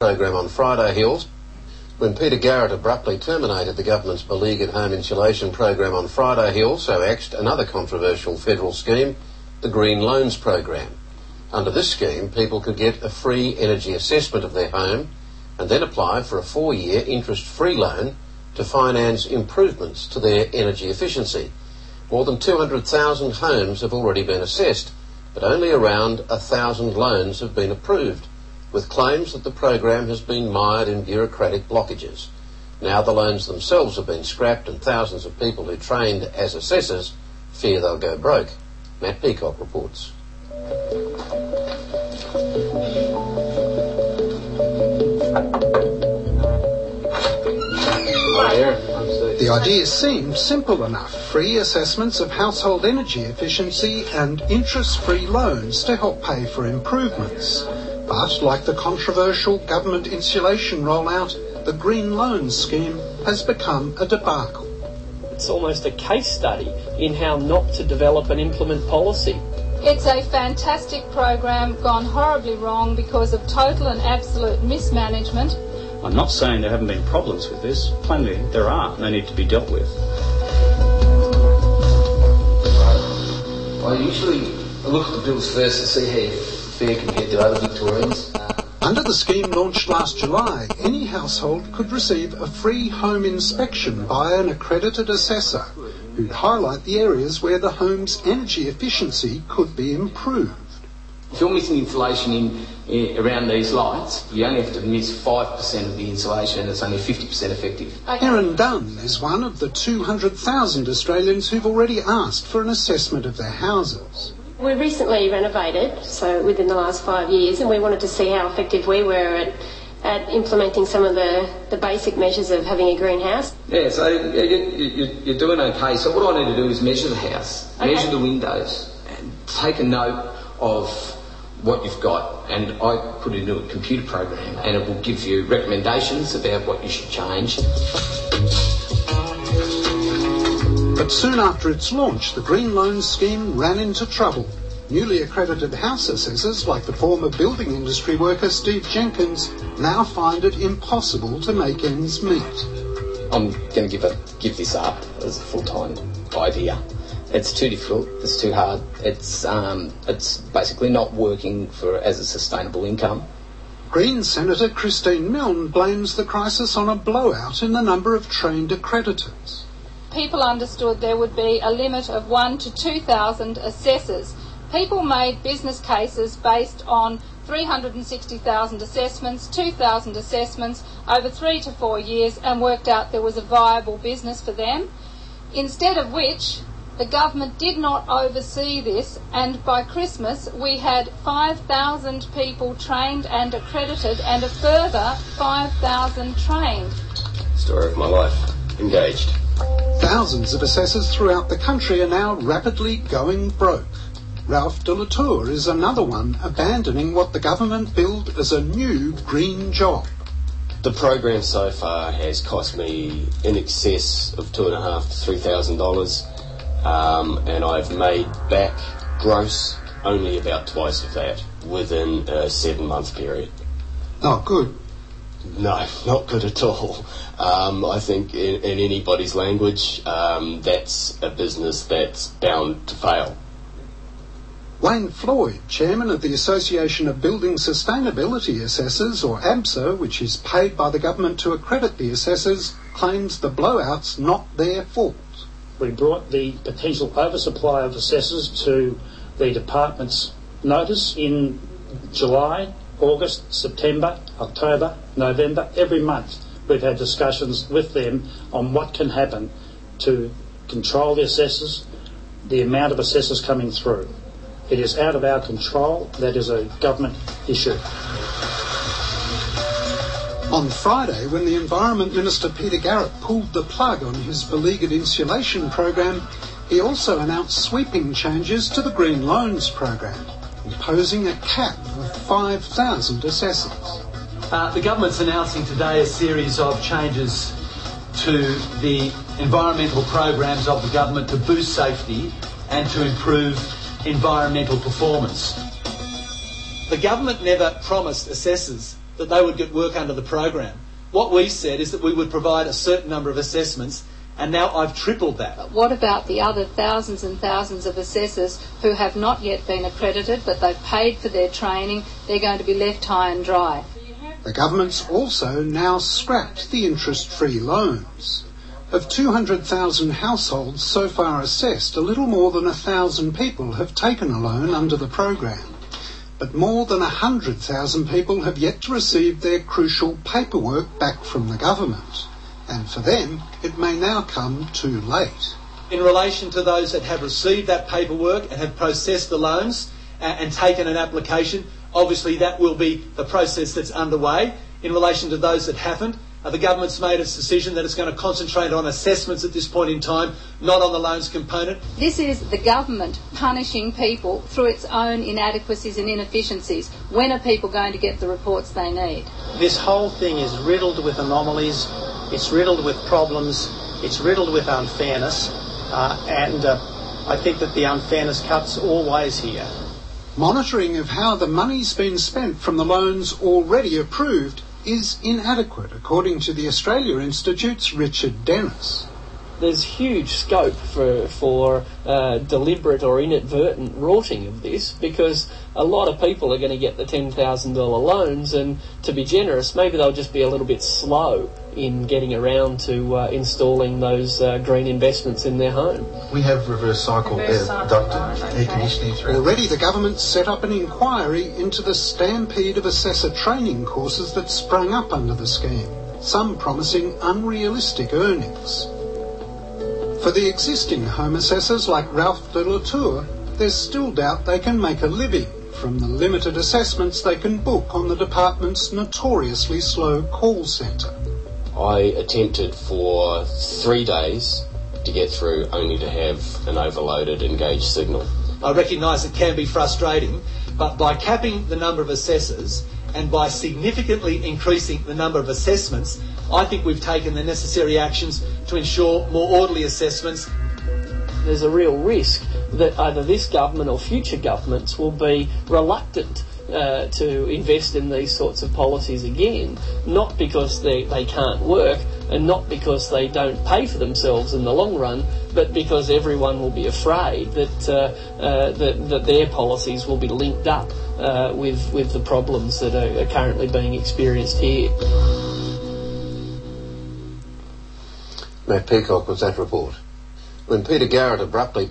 program on Friday Hills. When Peter Garrett abruptly terminated the government's beleaguered home insulation program on Friday Hill, so axed another controversial federal scheme, the Green Loans program. Under this scheme, people could get a free energy assessment of their home and then apply for a 4-year interest-free loan to finance improvements to their energy efficiency. More than 200,000 homes have already been assessed, but only around 1,000 loans have been approved, with claims that the program has been mired in bureaucratic blockages. Now the loans themselves have been scrapped and thousands of people who trained as assessors fear they'll go broke. Matt Peacock reports. The idea seemed simple enough. Free assessments of household energy efficiency and interest-free loans to help pay for improvements. But, like the controversial government insulation rollout, the Green Loans scheme has become a debacle. It's almost a case study in how not to develop and implement policy. It's a fantastic program gone horribly wrong because of total and absolute mismanagement. I'm not saying there haven't been problems with this. Plainly, there are, and they need to be dealt with. I usually look at the bills first to see how fair compared to other Victorians. Under the scheme launched last July, any household could receive a free home inspection by an accredited assessor who'd highlight the areas where the home's energy efficiency could be improved. If you're missing insulation around these lights, you only have to miss 5% of the insulation and it's only 50% effective. Erin Dunn is one of the 200,000 Australians who've already asked for an assessment of their houses. We recently renovated, so within the last 5 years, and we wanted to see how effective we were at implementing some of the basic measures of having a greenhouse. Yeah, so you're doing okay. So what I need to do is measure the house, measure the windows, and take a note of what you've got, and I put it into a computer program and it will give you recommendations about what you should change. But soon after its launch, the Green Loans scheme ran into trouble. Newly accredited house assessors, like the former building industry worker Steve Jenkins, now find it impossible to make ends meet. I'm going to give this up as a full-time idea. It's too difficult, it's too hard, it's basically not working as a sustainable income. Green Senator Christine Milne blames the crisis on a blowout in the number of trained accreditors. People understood there would be a limit of 1,000 to 2,000 assessors. People made business cases based on 360,000 assessments, 2,000 assessments over 3 to 4 years and worked out there was a viable business for them. Instead of which, the government did not oversee this, and by Christmas we had 5,000 people trained and accredited and a further 5,000 trained. Story of my life. Engaged. Thousands of assessors throughout the country are now rapidly going broke. Ralph de la Tour is another one abandoning what the government billed as a new green job. The program so far has cost me in excess of $2,500 to $3,000. And I've made back gross only about twice of that within a 7-month period. Not good. No, not good at all. I think in anybody's language, that's a business that's bound to fail. Wayne Floyd, chairman of the Association of Building Sustainability Assessors, or ABSA, which is paid by the government to accredit the assessors, claims the blowout's not their fault. We brought the potential oversupply of assessors to the department's notice in July, August, September, October, November. Every month we've had discussions with them on what can happen to control the assessors, the amount of assessors coming through. It is out of our control. That is a government issue. On Friday, when the Environment Minister Peter Garrett pulled the plug on his beleaguered insulation program, he also announced sweeping changes to the Green Loans program, imposing a cap of 5,000 assessors. The government's announcing today a series of changes to the environmental programs of the government to boost safety and to improve environmental performance. The government never promised assessors that they would get work under the program. What we said is that we would provide a certain number of assessments, and now I've tripled that. But what about the other thousands and thousands of assessors who have not yet been accredited, but they've paid for their training? They're going to be left high and dry. The government's also now scrapped the interest-free loans. Of 200,000 households so far assessed, a little more than 1,000 people have taken a loan under the program. But more than 100,000 people have yet to receive their crucial paperwork back from the government. And for them, it may now come too late. In relation to those that have received that paperwork and have processed the loans and taken an application, obviously that will be the process that's underway. In relation to those that haven't, the government's made its decision that it's going to concentrate on assessments at this point in time, not on the loans component. This is the government punishing people through its own inadequacies and inefficiencies. When are people going to get the reports they need? This whole thing is riddled with anomalies, it's riddled with problems, it's riddled with unfairness, and I think that the unfairness cuts all ways here. Monitoring of how the money's been spent from the loans already approved is inadequate, according to the Australia Institute's Richard Dennis. There's huge scope for deliberate or inadvertent rorting of this, because a lot of people are going to get the $10,000 loans, and to be generous, maybe they'll just be a little bit slow in getting around to installing those green investments in their home. We have reverse cycle ducted air conditioning through. Already the government set up an inquiry into the stampede of assessor training courses that sprung up under the scheme, some promising unrealistic earnings. For the existing home assessors like Ralph de la Tour, there's still doubt they can make a living from the limited assessments they can book on the department's notoriously slow call centre. I attempted for 3 days to get through, only to have an overloaded engaged signal. I recognise it can be frustrating, but by capping the number of assessors and by significantly increasing the number of assessments, I think we've taken the necessary actions to ensure more orderly assessments. There's a real risk that either this government or future governments will be reluctant to invest in these sorts of policies again, not because they can't work and not because they don't pay for themselves in the long run, but because everyone will be afraid that their policies will be linked up with the problems that are currently being experienced here. Matt Peacock with that report. When Peter Garrett abruptly